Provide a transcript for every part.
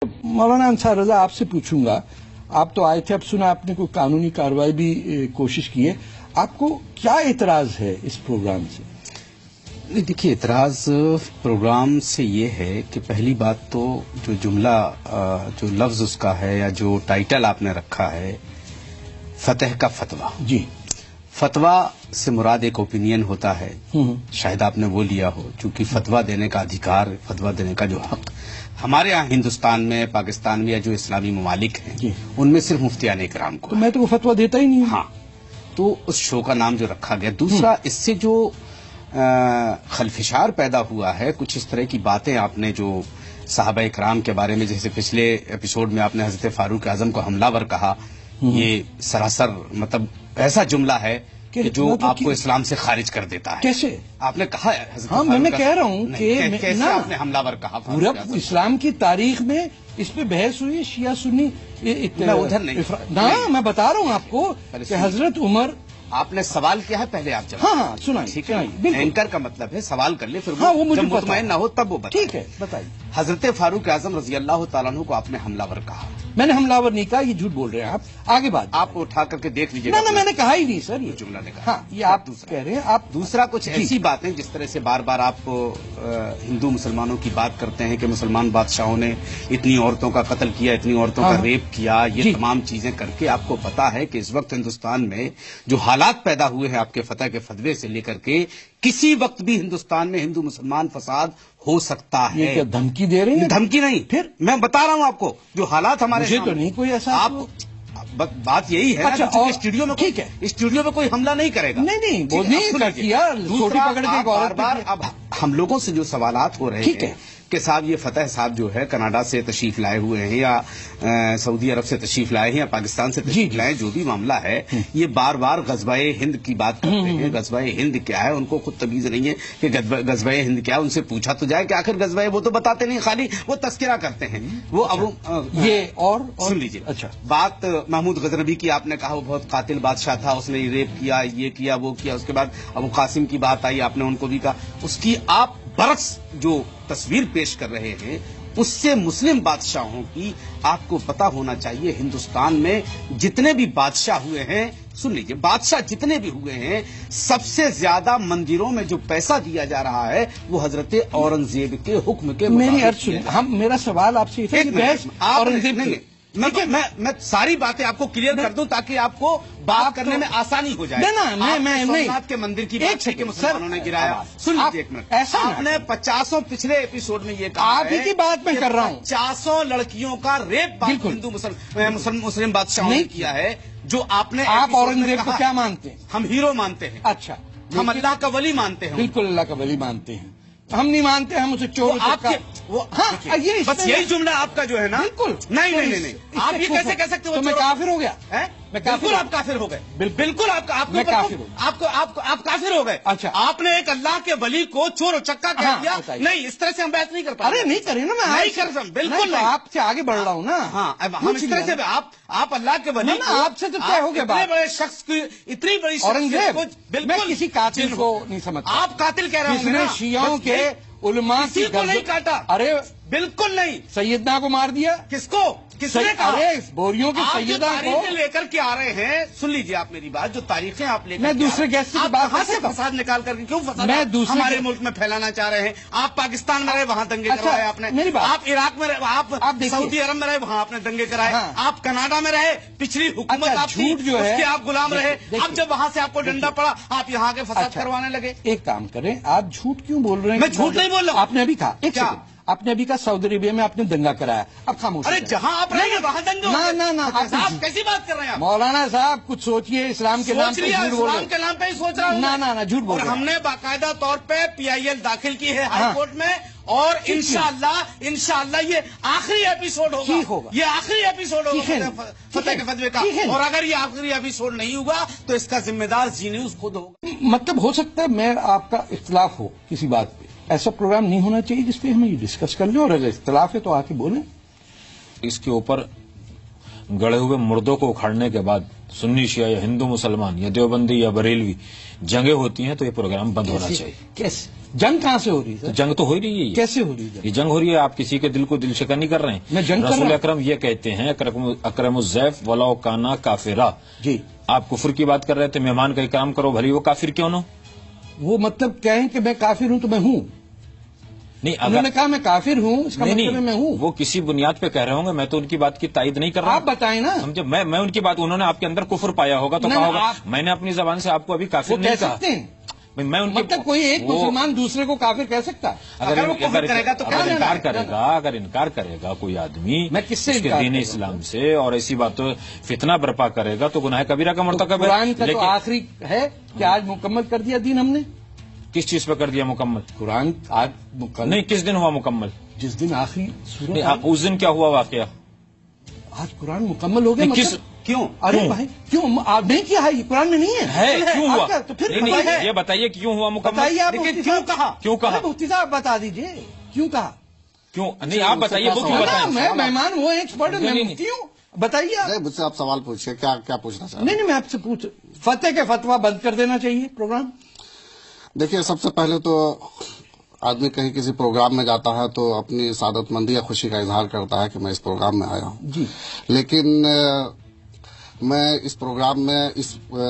मौलाना अंसार रजा, आपसे पूछूंगा, आप तो आए थे, अब सुना आपने कोई कानूनी कार्रवाई भी कोशिश की है, आपको क्या एतराज है इस प्रोग्राम से? नहीं, देखिए, एतराज प्रोग्राम से ये है कि पहली बात तो जो जुमला, जो लफ्ज उसका है या जो टाइटल आपने रखा है, फतह का फतवा। जी, फतवा से मुराद एक ओपिनियन होता है, शायद आपने वो लिया हो, क्योंकि फतवा देने का अधिकार, फतवा देने का जो हक हमारे यहाँ हिंदुस्तान में, पाकिस्तान में या जो इस्लामी ममालिक हैं, उनमें सिर्फ मुफ्तियान इकराम को। तो मैं तो वो फतवा देता ही नहीं हूं। हाँ, तो उस शो का नाम जो रखा गया। दूसरा, इससे जो खलफिशार पैदा हुआ है, कुछ इस तरह की बातें आपने जो साहबा इकराम के बारे में, जैसे पिछले एपिसोड में आपने हजरत फारूक आजम को हमलावर कहा, ये सरासर मतलब ऐसा जुमला है कि जो मतलब आपको इस्लाम से खारिज कर देता है। कैसे आपने कहा है हजरत हाँ, मैं कह रहा हूँ कि कैसे आपने हमलावर कहा? पूरा इस्लाम की तारीख में इस पे बहस हुई, शिया सुन्नी उधर नहीं ना, मैं बता रहा हूँ आपको कि हजरत उमर। आपने सवाल किया है, पहले आप जवाब। हाँ, सुनाइए। ठीक है, एंकर का मतलब है सवाल कर ले, फिर हाँ, वो मुझे मुतमईन ना हो तब वो बताइए। ठीक है, बताइए। हजरत फारूक आजम रजी अल्लाह तआला अन्हु को आपने हमलावर कहा। मैंने हमलावर नहीं कहा, ये झूठ बोल रहे हैं आप। आगे बात आप उठा करके देख लीजिए। ना, मैंने कहा ही नहीं सर, ये जुमला ने कहा। हाँ, ये आप कह रहे हैं। आप दूसरा कुछ ऐसी बातें जिस तरह से बार बार आप हिंदू मुसलमानों की बात करते हैं कि मुसलमान बादशाहों ने इतनी औरतों का कत्ल किया, इतनी औरतों का रेप किया, ये तमाम चीजें करके आपको पता है कि इस वक्त हिंदुस्तान में जो हालात पैदा हुए हैं आपके फतह के फतवे से लेकर के, किसी वक्त भी हिंदुस्तान में हिंदू मुसलमान फसाद हो सकता है। ये क्या धमकी दे रहे हैं? धमकी नहीं, फिर मैं बता रहा हूं आपको जो हालात हमारे मुझे तो नहीं कोई ऐसा। आप बात यही है। अच्छा, और स्टूडियो में ठीक है, स्टूडियो में कोई हमला नहीं करेगा। नहीं, वो नहीं किया, छोटी पकड़ के बार बार अब हम लोगों से जो सवालात हो रहे हैं कि साहब ये फतह साहब जो है कनाडा से तशरीफ लाए हुए हैं या सऊदी अरब से तशरीफ लाए हैं या पाकिस्तान से तशरीफ लाए, जो भी मामला है, ये बार बार गज़वाए हिंद की बात करते हैं। गज़वाए हिंद क्या है, उनको खुद तमीज़ नहीं है कि गज़वाए हिंद क्या है। उनसे पूछा तो जाए कि आखिर गज़वाए, वो तो बताते नहीं, खाली वो तस्करा करते हैं। वो अब ये और सुन लीजिए। अच्छा, बात महमूद गजनबी की आपने कहा, वो बहुत कातिल बादशाह था, उसने रेप किया, ये किया, वो किया। उसके बाद अबू कासिम की बात आई, आपने उनको भी कहा। उसकी आप बरक्स जो तस्वीर पेश कर रहे हैं, उससे मुस्लिम बादशाहों की आपको पता होना चाहिए। हिंदुस्तान में जितने भी बादशाह हुए हैं, सुन लीजिए, बादशाह जितने भी हुए हैं, सबसे ज्यादा मंदिरों में जो पैसा दिया जा रहा है वो हजरत औरंगजेब के हुक्म के मेरी अर्ज सुनिए। हम, मेरा सवाल आपसे ये था, औरंगजेब मैं सारी बातें आपको क्लियर कर दूं ताकि आपको बात करने में आसानी हो जाए। मैं सोमनाथ के मंदिर की बात की मुसलमानों ने गिराया। सुन लीजिए एक मिनट, ऐसा आपने 50 पिछले एपिसोड में ये कहा, आप ही की बात मैं कर रहा हूँ, 50 लड़कियों का रेप हिंदू मुस्लिम बादशाहों ने किया है। जो आपने, आप औरंगजेब को क्या मानते हैं? हम हीरो मानते हैं। अच्छा, हम अल्लाह का वली मानते हैं। बिल्कुल अल्लाह का वली मानते हैं। हम नहीं मानते, हम उसे चोर आपके वो। हाँ, ये बस यही जुमला आपका जो है ना। बिल्कुल नहीं, आप ये कैसे कह सकते हो? तो मैं काफिर हो गया? बिल्कुल आप काफिर हो गए। बिल्कुल आप काफिर हो गए। अच्छा, आपने एक अल्लाह के वली को चोर और चक्का कह दिया। नहीं, इस तरह से हम बात नहीं कर पाते। अरे नहीं करें ना, मैं नहीं कर सकता, बिल्कुल नहीं। आपसे आगे बढ़ रहा हूँ ना। हाँ, हम इस तरह से आप अल्लाह के वली, आपसे तो तय हो गया। इतने बड़े शख्स की, इतनी बड़ी औरंगजेब, बिल्कुल किसी कातिल को नहीं समझता। आप कातिल कह रहे हैं, शियाओं के उलमा किसी को नहीं काटा। अरे बिल्कुल नहीं। सैयदना को मार दिया। किसको? किसने कहा? अरे बोरियों के सैयदा को लेकर के आ रहे हैं। सुन लीजिए आप मेरी बात, जो तारीखें आप लेकर, मैं दूसरे गेस्ट की बात कहां से फसाद निकाल करके क्यों फसाद मैं दूसरे हमारे मुल्क में फैलाना चाह रहे हैं? आप पाकिस्तान में रहे, वहां दंगे करवाए आपने। मेरी बात, आप इराक में रहे, आप सऊदी अरब में रहे, वहां आपने दंगे कराए। आप कनाडा में रहे, पिछली हुकूमत आपकी, उसके आप गुलाम रहे। अब जब वहां से आपको डंडा पड़ा, आप यहाँ के फसाद करवाने लगे। एक काम करें, आप झूठ क्यों बोल रहे हैं? मैं झूठ नहीं बोल रहा हूँ। आपने अभी कहा, एक सेकंड, आपने अभी कहा सऊदी अरेबिया में आपने दंगा कराया। अब खामोश। अरे जहां आप रहेंगे वहां दंगे। ना, आप कैसी बात कर रहे हैं? मौलाना साहब कुछ सोचिए, इस्लाम के नाम पे झूठ बोल रहे हैं। इस्लाम के नाम पे ही सोच रहा हूँ। ना, झूठ बोल रहे हैं। हमने बाकायदा तौर पे PIL दाखिल की है हाई कोर्ट में, और इंशाअल्लाह ये आखिरी एपिसोड होगा। ये आखिरी एपिसोड होगा फतह के फतवे का। और अगर ये आखिरी एपिसोड नहीं हुआ तो इसका जिम्मेदार जी न्यूज खुद होगा। मतलब हो सकता है मैं आपका इख्तलाफ हो किसी बात पे, ऐसा प्रोग्राम नहीं होना चाहिए जिसपे हम ये डिस्कस कर लें, और अगर इख्तलाफ है तो आके बोलें। इसके ऊपर गड़े हुए मुर्दों को उखाड़ने के बाद सुन्नी शिया या हिंदू मुसलमान या देवबंदी या बरेलवी जंगे होती हैं, तो ये प्रोग्राम बंद होना चाहिए। कैसे? जंग कहाँ से हो रही तो है? जंग तो हो ही रही है ये। कैसे हो रही है? ये जंग हो रही है, आप किसी के दिल को दिल शिकन नहीं कर रहे हैं। मैं जंग कर रसूल रहा हूं। अकरम ये कहते हैं, अकरमुज़्ज़ैफ़ वलाउ काना काफिरा। जी, आप कुफर की बात कर रहे थे, मेहमान का इकराम करो भली वो काफिर क्यों ना हो? वो मतलब कहें कि मैं काफिर हूं तो मैं हूं। नहीं, उन्होंने कहा मैं काफिर हूं, इसका नहीं मतलब है मैं हूं। वो किसी बुनियाद पे कह रहे होंगे, मैं तो उनकी बात की तायद नहीं कर रहा आप हूं। बताएं ना। समझे, मैं उनकी बात, उन्होंने आपके अंदर कुफर पाया होगा तो नहीं, कहा होगा। आप- मैंने अपनी जबान से आपको अभी वो काफिर कह नहीं कहा। सकते हैं, मैं उनकी मतलब कोई एक वो- मुसलमान दूसरे को काफिर कह सकता है? अगर वो कुफर करेगा तो क्या अगर लेना इनकार है? करेगा, अगर इनकार करेगा कोई आदमी मैं किससे उसके इनकार दीन करूंगा? इस्लाम से और ऐसी बातों फितना बर्पा करेगा तो गुनाह कबीरा का मर्तकब है। कुरान का तो लेकिन आखिरी है कि आज मुकम्मल कर दिया दीन हमने। किस चीज पे कर दिया मुकम्मल? कुरान आज मुकम्मल, नहीं, किस दिन हुआ मुकम्मल? जिस दिन आखिरी सूरत नहीं, आई, उस दिन क्या हुआ वाकया? आज कुरान मुकम्मल हो गया। नहीं, मतलब क्यों? अरे क्यों? भाई क्यों आप नहीं किया है? ये कुरान में नहीं है। क्यों हुआ? आपका- तो फिर नहीं, नहीं, बताइए। ये बताइए क्यों हुआ मुकम्मल? बताइए आप, लेकिन मुफ्ती क्यों साहब। कहा? क्यों कहा? अरे मुफ्ती साहब बता दीजिए क्यों कहा। क्यों नहीं, आप बताइए, वो क्यों ना, बताएं? मैं मेहमान हूँ, एक्सपर्ट नहीं, मैं नहीं, मुफ्ती हूँ, बताइए आप। नहीं, मुझसे आप सवाल पूछिए, क्या क्या पूछना चाहते हैं? नहीं नहीं, मैं आपसे पूछ, फतेह के फतवा बंद कर देना चाहिए प्रोग्राम। देखिए, सबसे पहले तो आदमी कहीं किसी प्रोग्राम में जाता है तो अपनी सादतमंदी या खुशी का इजहार करता है कि मैं इस प्रोग्राम में आया हूँ। जी, लेकिन मैं इस प्रोग्राम में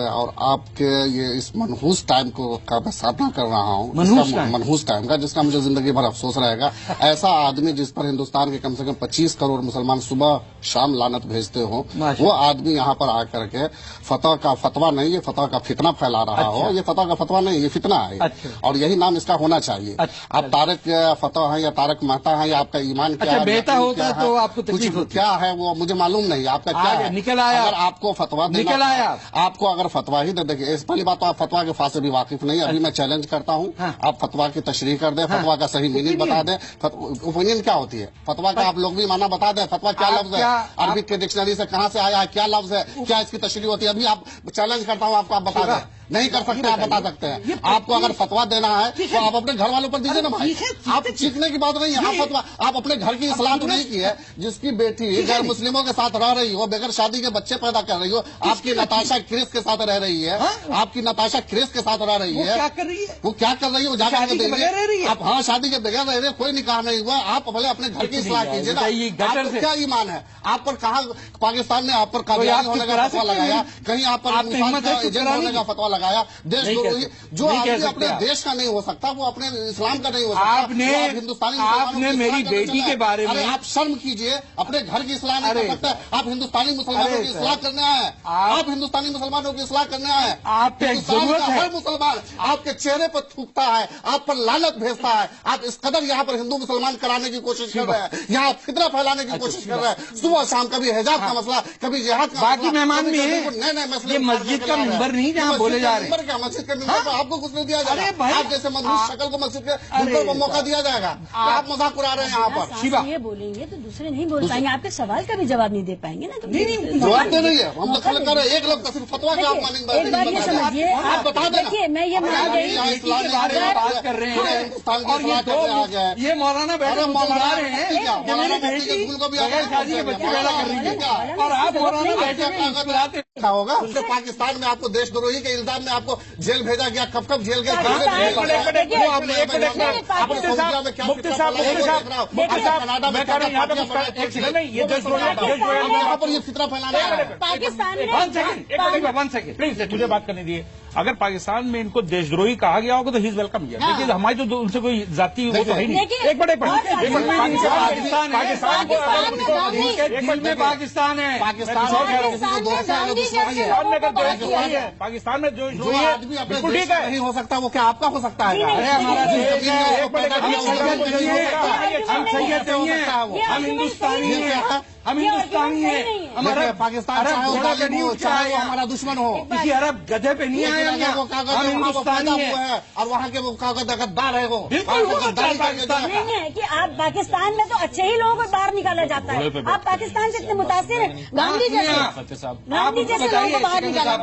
और आपके ये इस मनहूस टाइम को का मैं सामना कर रहा हूँ। मनहूस टाइम का, जिसका मुझे जिंदगी भर अफसोस रहेगा। ऐसा आदमी जिस पर हिंदुस्तान के कम से कम 25 करोड़ मुसलमान सुबह शाम लानत भेजते हो, वो आदमी यहाँ पर आकर के फतवा का फतवा नहीं, ये फतवा का फितना फैला रहा हो। ये फतवा का फतवा नहीं, ये फितना है। और यही नाम इसका होना चाहिए। आप तारक फतवा है या तारक मेहता है, या आपका ईमान क्या है, बेहतर होता तो आपको तकलीफ कुछ क्या है वो मुझे मालूम नहीं। आपका क्या है? निकल आया, अगर आपको फतवा देना, निकल आया, आपको अगर फतवा ही दे, देखिए इस पहली बात तो आप फतवा के फासे भी वाकिफ नहीं। अभी मैं चैलेंज करता हूँ, आप फतवा की तशरीह कर दें, फतवा का सही मीनिंग बता दें। ओपिनियन क्या होती है फतवा का, आप लोग भी माना बता दें। फतवा क्या लफ्ज है, अरबी के डिक्शनरी से कहाँ से आया है, क्या लफ्ज है, क्या इसकी तशरीह होती है? अभी आप चैलेंज करता हूँ आपको, आप बता दें। नहीं कर सकते, आप बता सकते हैं। आपको अगर फतवा देना है तो आप अपने घर वालों पर दीजिए ना भाई। आप सीखने की बात नहीं है। आप फतवा, आप अपने घर की इस्लाह तो नहीं की है। जिसकी बेटी गैर मुस्लिमों के साथ रह रही हो, बगैर शादी के बच्चे पैदा कर रही हो, आपकी नताशा क्रिस के साथ रह रही है, आपकी नताशा क्रिस के साथ रह रही है, क्या कर रही है? वो क्या कर रही है? वो जाकर शादी के बगैर रह रही है। आप, हाँ, शादी के बगैर रह रही है, कोई निकाह नहीं हुआ। आप पहले अपने घर की इस्लाह कीजिए ना। आपको क्या ईमान है? आप पर कहा पाकिस्तान ने आप पर कादियानी होने का फतवा लगाया, कहीं आप पर एजेंट होने का फतवा लगाया। देश जो आदमी अपने देश का नहीं हो सकता, वो अपने इस्लाम का नहीं हो सकता। आपने मेरी बेटी के बारे में, आप शर्म कीजिए, अपने घर की इस्लाह नहीं कर सकते। आप हिंदुस्तानी मुसलमानों की इस्लाह करने आए, आप हिंदुस्तानी मुसलमानों की इस्लाह करने आए। हिंदुस्तान का हर मुसलमान आपके चेहरे पर थूकता है, आप पर लानत भेजता है। आप इस कदर यहाँ पर हिंदू मुसलमान कराने की कोशिश कर रहे हैं, यहाँ फितना फैलाने की कोशिश कर रहे हैं। सुबह शाम कभी हिजाब का मसला, कभी जिहाद का, बाकी मेहमान भी है। नहीं, ये मस्जिद का मिंबर नहीं जहाँ बोले जा रहे हैं। क्या मस्जिद के मिंबर पर आपको कुछ नहीं दिया जाएगा? आप जैसे मनहूस शक्ल को मस्जिद के मिंबर पर मौका दिया जाएगा? आप मजाक उड़ा रहे हैं यहाँ पर। शिवा, ये बोलेंगे तो दूसरे नहीं बोल पाएंगे, आपके सवाल का भी जवाब नहीं दे पाएंगे ना। तो जवाब दे रही है, हम तो खड़े कर रहे हैं। एक लोग का सिर्फ फतवा का आप मानेंगे। एक बात ये समझिए, आप बता देना। देखिए मैं ये मान रही हूँ, के बारे में बात कर रहे हैं, हिंदुस्तान और ये मौलाना बैठे मौलाना रहे हैं, मौलाना स्कूल को भी बगैर शादी के बच्चे पैदा कर रही है, और आप मौलाना बैठे हुए मुस्कुराते क्या होगा? उससे पाकिस्तान में आपको देशद्रोही के इल्जाम में आपको जेल भेजा गया, कब कब जेल गया? कनाडा में यहाँ पर ये फितना फैलाना है। पाकिस्तान में 1 सेकंड प्लीज मुझे बात करने दिए। अगर पाकिस्तान में इनको देशद्रोही कहा गया होगा तो ही इज वेलकम किया। देखिए हमारी तो उनसे कोई जाति वो तो है नहीं। एक मिनट पाकिस्तान है, पाकिस्तान में पाकिस्तान है, पाकिस्तान में जो जो आदमी अपने बिल्कुल देश ठीक का है। नहीं हो सकता, वो क्या आपका हो सकता है? अरे हमारा देश है, हम सैयद नहीं है, हम हिंदुस्तानी हैं, हम हिंदुस्तानी हैं। हमारा पाकिस्तान चाहे वो चाहे वो हमारा दुश्मन हो, किसी अरब गधे पे नहीं आए हम यहाँ। हम हिंदुस्तानी हैं, और वहाँ के वो कागज गद्दार है वो। बिल्कुल वो गद्दारी पाकिस्तान नहीं है कि आप पाकिस्तान में तो अच्छे ही लोगों को बाहर निकाला जाता है। आप पाकिस्तान से इतने मुतासिर हैं, गांधी जैसे गांधी जैसे लोगों को बाहर निकाला।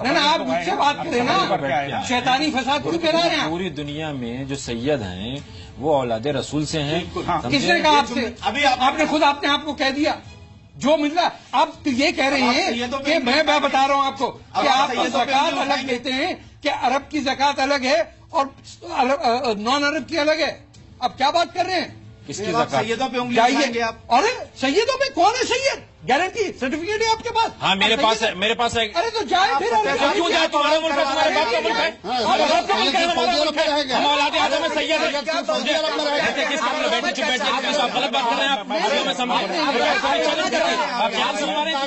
ना आप मुझसे बात करें ना, शैतानी फसाद क्यों करा रहे हैं? पूरी दुनिया में जो सैयद हैं वो औलाद रसूल से हैं। किसने कहा आपसे? अभी आपने खुद अपने आप को कह दिया जो मिल रहा। आप ये कह रहे हैं कि मैं बता रहा हूँ आपको कि आप ज़कात अलग देते हैं, कि अरब की ज़कात अलग है اور نان عرب کی الگ ہے. اب کیا بات کر رہے ہیں؟ کس کی آپ زکات؟ سیدوں پہ انگلی اٹھائیں گے آپ؟ ارے سیدوں میں کون ہے سید؟ گارنٹی سرٹیفکیٹ ہے آپ کے پاس؟ ہاں میرے پاس ہے، میرے پاس ہے. ارے تو جائے پھر. کیوں جائے؟ تمہارا ملک ہے، تمہارے باپ کا ملک ہے، ہمارے باپ کا ملک ہے، ہمارا ملک ہے. ہم اولاد آدم میں سید ہیں. کس کا بیٹھے چپ بیٹھے آپ غلط بات کر رہے ہیں. آپ میں سمجھ آپ جان سنوا رہے ہیں.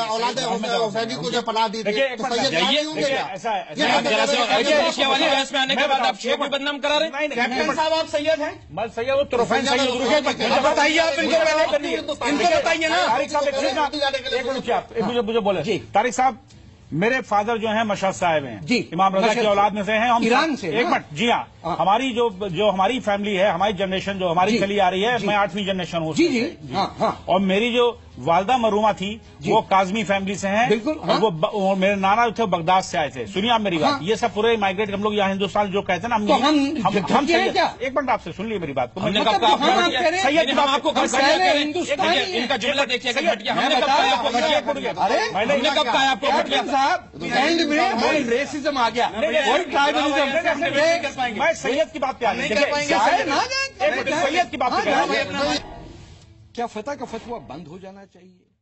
اولاد حسینی کو جو پناہ دی تھی تو سید جائیے، نہیں ہوں گے کیا؟ ایسا ایشیا والی بحث میں آنے کے بعد آپ شیخ بھی بدنام کرا رہے ہیں. کیپٹن صاحب آپ سید ہیں؟ میں سید ہوں، طرفین سید. بتائیے آپ ان کو پہلے، ان کو بتائیے نا. طارق صاحب ایک منٹ آپ مجھے بولے. طارق صاحب میرے فادر جو ہیں مشہد صاحب ہیں، جی امام رضا کی اولاد میں سے ہیں. ہم ایران سے. ایک منٹ. جی ہاں، ہماری جو ہماری فیملی ہے، ہماری جنریشن جو ہماری چلی آ رہی ہے، میں 8ویں جنریشن ہوں. جی جی ہاں ہاں. اور میری جو والدہ مرحومہ تھی وہ کاظمی فیملی سے ہیں. بالکل. وہ میرے نانا جو تھے بغداد سے آئے تھے. سنیے آپ میری بات. یہ سب پورے مائگریٹ ہم لوگ یہاں ہندوستان جو کہتے ہیں نا ہم کیا؟ ایک منٹ آپ سے سن لیے میری بات کو. ہم نے کب کہا سید آپ کو ان کا جملہ دیکھیے کہ ہٹ گیا. ہم نے کب کہا آپ کو ہٹ گیا؟ میں نے کب کہا آپ کو ہٹ گیا؟ صاحب اینڈ میں ریسزم آ گیا. میں سید کی بات پہ آ گیا. سید کی بات پہ کیا فتح کا فتویٰ بند ہو جانا چاہیے؟